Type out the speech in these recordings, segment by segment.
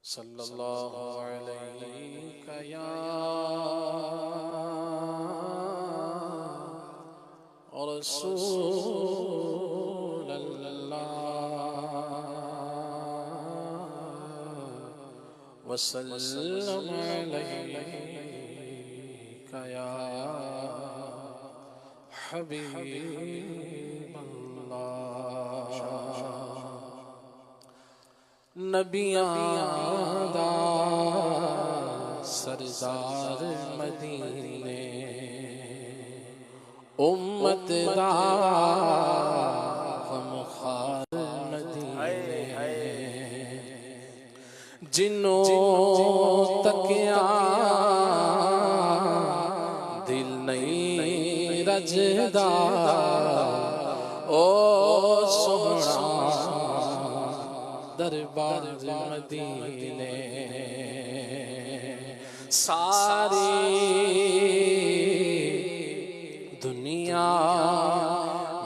सल्लल्लाहु अलैका या रसूल अल्लाह वसल्लम अलैका या हबीब अल्लाह। नबियां दा सरदार मदीने उम्मत दा गमखार मदीने जिन्हों तकिया दिल नहीं रजदा ओ सोहना दरबार मदीने सारी दुनिया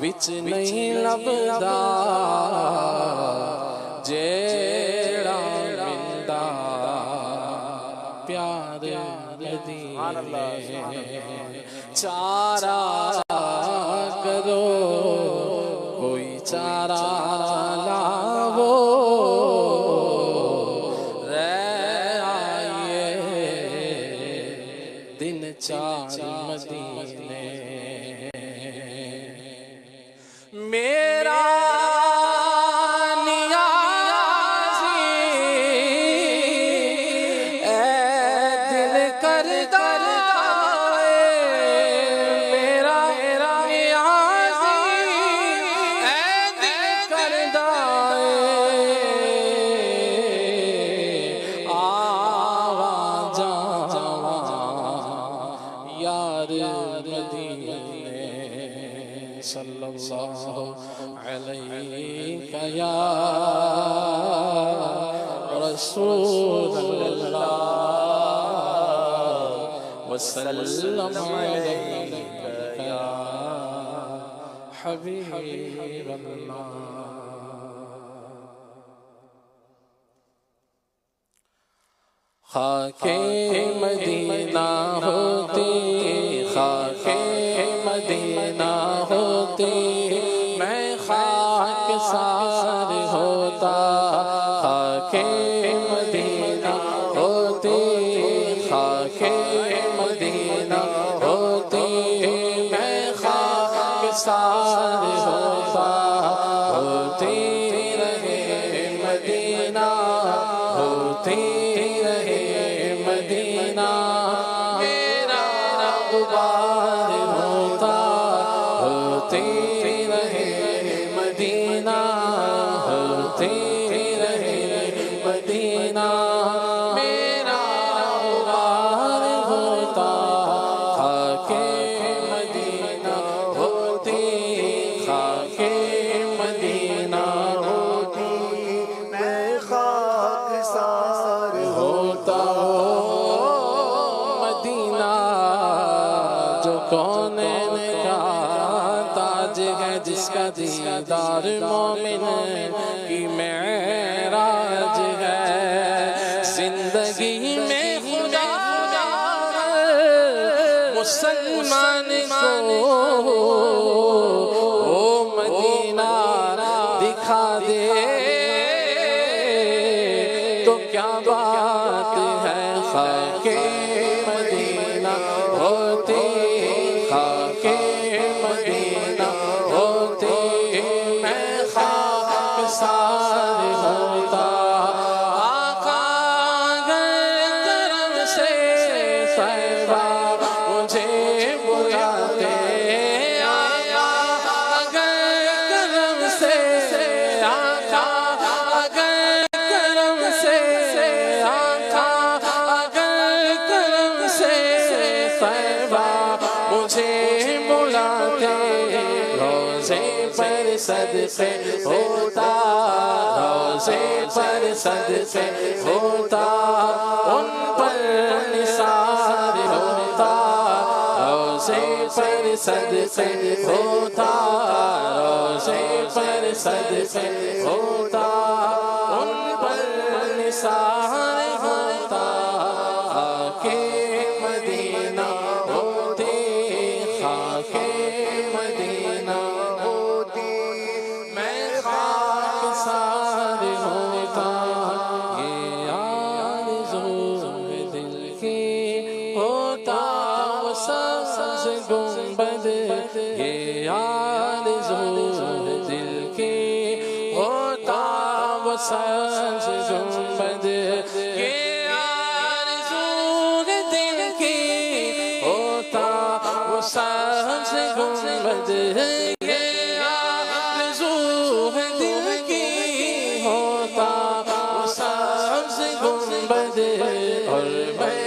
विच नहीं लभदा जेड़ा मिलदा प्यार मदीने। चारा करो कोई चारा लावो चार मदीने मेरा नियाज़ी ए दिल करदा मेरा नियाज़ी ए दिल करदा आवा जावा यार मदीने सल्लल्लाहु अलैका या रसूल अल्लाह वसल्लम अलैका या हबीब अल्लाह। खाके मदीना होती खाके मदीना होती मैं खाक सार होता। खाके मदीना होती खाके मदीना होती मैं खाक सार होता। होती रहे मदीना होती रहे मदीना मेरा गुबार होता। होती रहे मदीना होती रहे मदीना मेरा गुबार होता। खाके मदीना होती खाके मदीना होती मैं खाक सार होता। मदीना जो कौनैन का ताज है जिसका दीदार मोमिन की मेराज है। जिंदगी में खुदा मुसलमान को ओ मदीना दिखा दे तो क्या बात है। खाके मदीना होती खाके मदीना होती मैं खाक सार होता। आका करम से सैबा मुझे बुलाते आया करम से आका करम से आका करम से सैबा मुझे बुलाते। रोज़े पर सदक़े होता रोज़े पर सदक़े होता उन पर निसार होता। रोज़े पर सदक़े होता रोज़े पर सदक़े होता उन पर निसार सांस गुंबद ये आरज़ू है दिल की होता वो सांस गुंबद ये आरज़ू है दिल की होता वो सांस गुंबद और मैं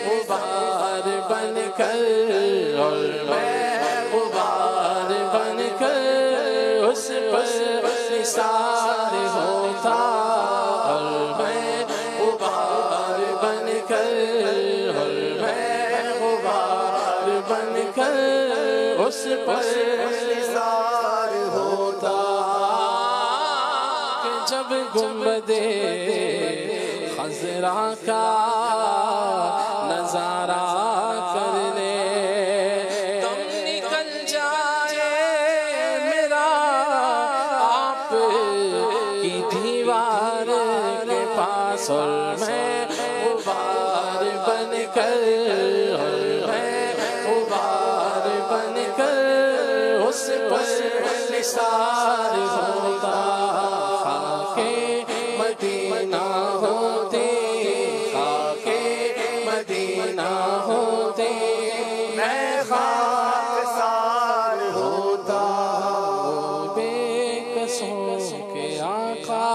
गुबार बनकर और मैं गुबार बनकर उस पर निसार होता और मैं गुबार बनकर और मैं गुबार बनकर उस पर निसार होता कि जब गुंबदे खज़रा का नजारा करने तुम निकल जाए मेरा आप की दीवार के पास और मैं गुबार बनकर और मैं गुबार बनकर उस पर निसार होता खाके मदीना होते खाके मदीना होते मैं खाकसार होता बेकसों के आका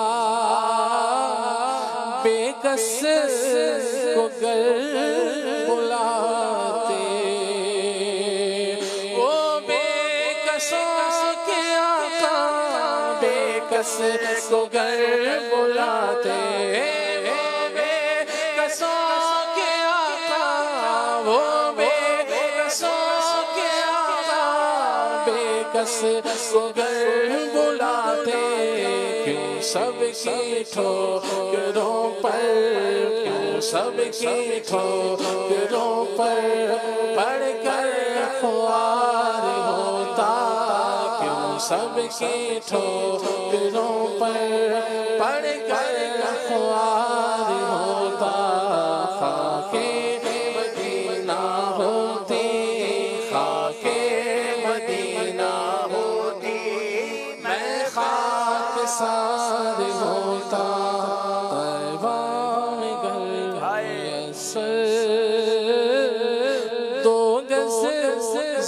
बेकस को गर बुलाते वो बेकसों के आका बेकस को गर बुलाते बेकसों के आका वो बेकसों के आका बेकस को गर बुलाते क्यों सबकी ठोकरों पर क्यों सबकी ठोकरों पर पढ़कर ख्वार होता क्यों सबकी ठोकरों पर पढ़कर ख्वार होता खाके मदीना होती खाके मदीना होती मैं खाकसार होता तैबा में घर मुयस्सर दो गज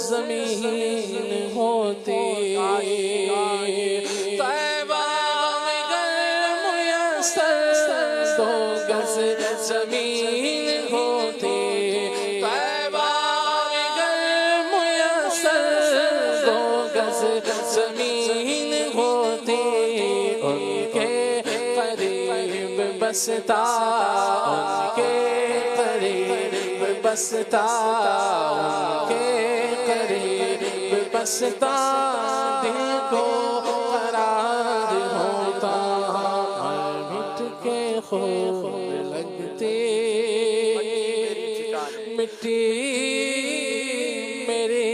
ज़मीन होती तैबा में घर मुयस्सर दो गज ज़मीन होती तैबा में घर मुयस्सर दो गज ज़मीन होती उनके करीब बसता उनके करीब बसता उनके करीब बसता दिल को करार होता मिट के खूब लगते मिट्टी मेरे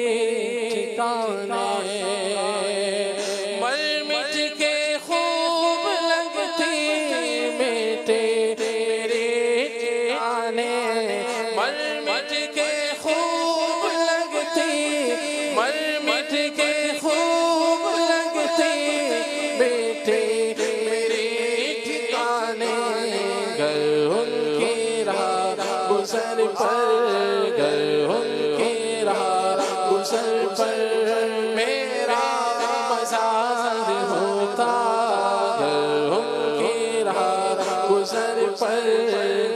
ठिकाने मर मिट के खूब लगती मिटे मेरे ठिकाने मर मिट के खूब लगती मर मिट के खूब लगती बेटे मेरे ठिकाने घर उनकी राह गुजर पर घर उनकी राह गुजर पर मेरा मज़ार होता घर उनकी राह गुजर पर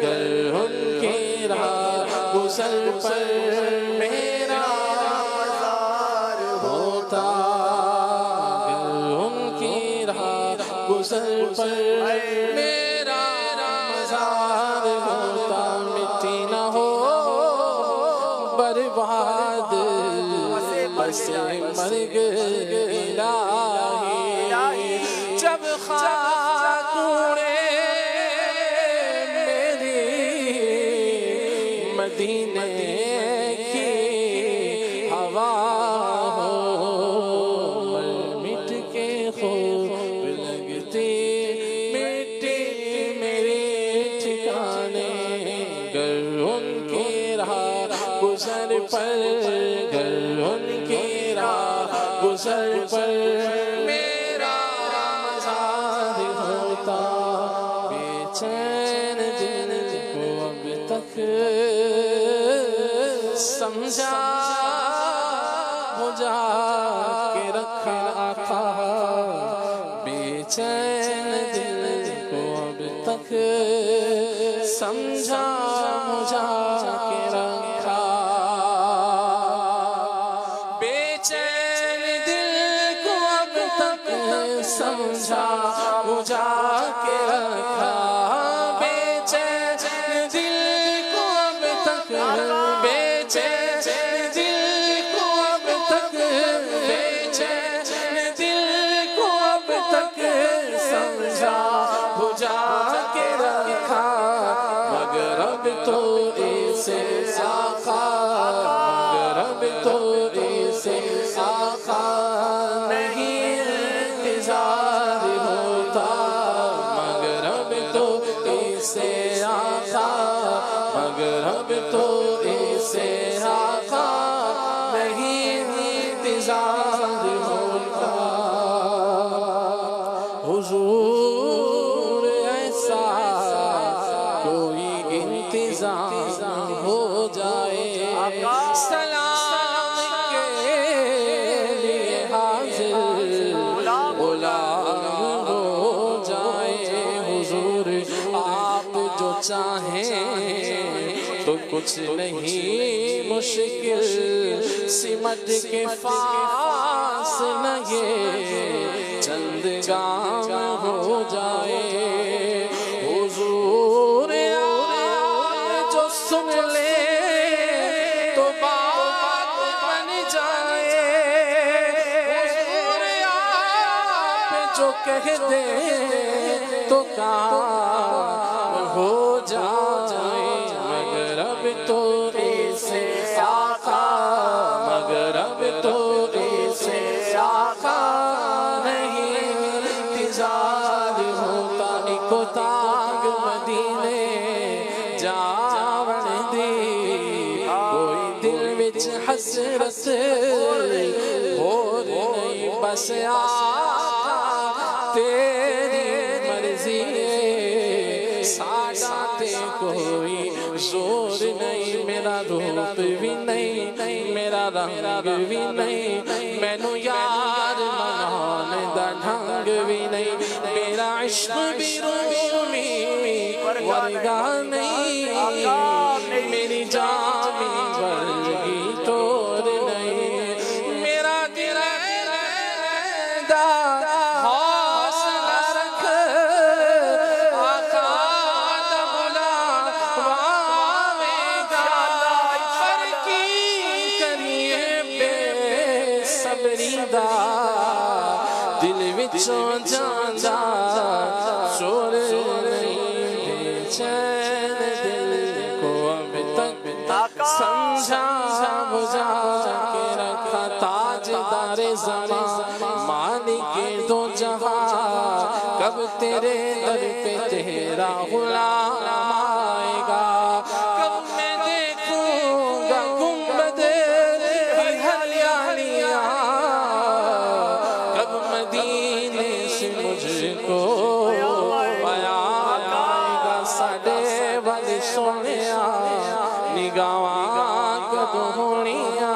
घर उनकी राह गुजर पर मेरा मज़ार होता घर उनकी राह गुजर पर मेरा मज़ार होता मिट्टी न हो बर्बाद बसे मर्ग इलाही जब खाक उड़े मेरी मदीने की हवा हो मर मिट के खूब लगती मिट्टी मेरे ठिकाने गर उनकी राह गुजर पर गर उनकी राह गुजर पर मेरा मज़ार होता बेचैन दिल को अब तक समझा बुझा के रखा आका, बेचैन दिल को अब तक समझा बुझा के रखा, बेचैन दिल को अब तक समझा बुझा के रखा, बेचैन दिल को अब तक, बेचैन दिल को अब तक, बेचैन दिल को अब तक समझा बुझा के रखा, मगर अब तो इसे आका, मगर अब तो इसे आका नहीं इंतजार होता, मगर अब तो इसे आका, मगर अब तो इसे आका नहीं इंतजार होता। हुजूर ऐसा कोई इंतजाम हो जाए, सलाम के लिए हाजिर गुलाम हो जाए। हुजूर आप जो चाहें तो कुछ नहीं मुश्किल, सिमट के पास न ये चंद गाम हो जाए। हुजूर आप जो सुन ले तो बात बन जाए, हुजूर आप जो कह दे तो काम हो जाए, मगर अब तो इसे आका, मगर अब तो इसे आका नहीं इंतजार होता। इको ताग मदीने जावन दी, कोई दिल विच हसरत होर नहीं, बस आका तेरी मर्जी साडा ते कोई जोर नहीं, मेरा रूप भी नहीं, मेरा रंग भी नहीं, मैनू यार मनान दा ढंग भी नहीं, मेरा इश्क भी रूमी वर्गा नहीं, मेरी जामी वर्गी तोर नहीं, मेरा दिल दा हौसला रख आका दा बुलावेगा, पर की करिए बेसब्री दा, दिल विचों जांदा शोर नहीं, बेचैन दिल को अब तक समझा बुझा के रखा, ताजदारे ज़मां मालिक दो जहां, कब तेरे दर पे तेरा गुलाम आएगा, कब मैं देखूंगा गुंबद की हरियालियां, कब मदीने से मुझको प्यार आएगा, साडे वाली सोनिया निगाहां कदों होनियां,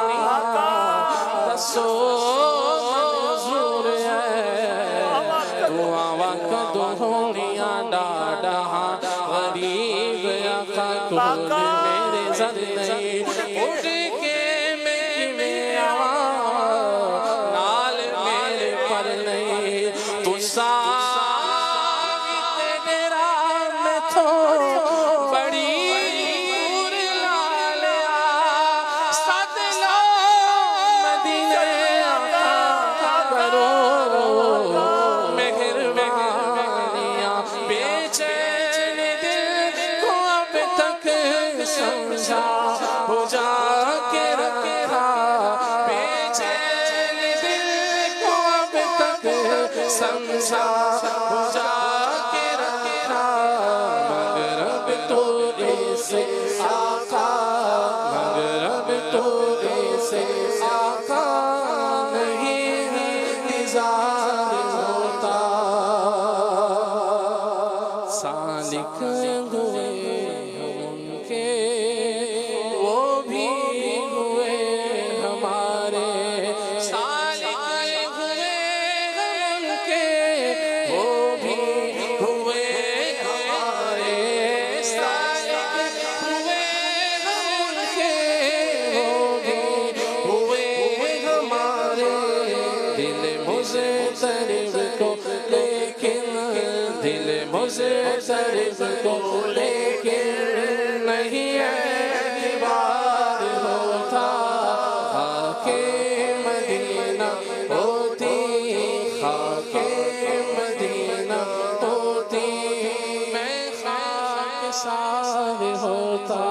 दसो मंजूर है दुआवां कदों होनियां, डाडा गरीब आका कोल मेरे जद नहीं, उठ के मैं किवें आवां नाल मेरे पर नहीं, तू साथ तेरा मैथों बड़ी दूर ला लिया, सद लो मदीने आका करो मेहरबानियां, बेचैन दिल को अब तक समझा बुझा के रखा, बेचैन दिल को अब तक समझा बुझा के रखा, मगर अब तो इसे आका, मगर अब तो इसे आका नहीं इंतजार होता। सालिक मुज़्तरिब को लेकिन नहीं एतबार होता, खाके मदीना होती, खाके मदीना होती, मैं खाक सार होता।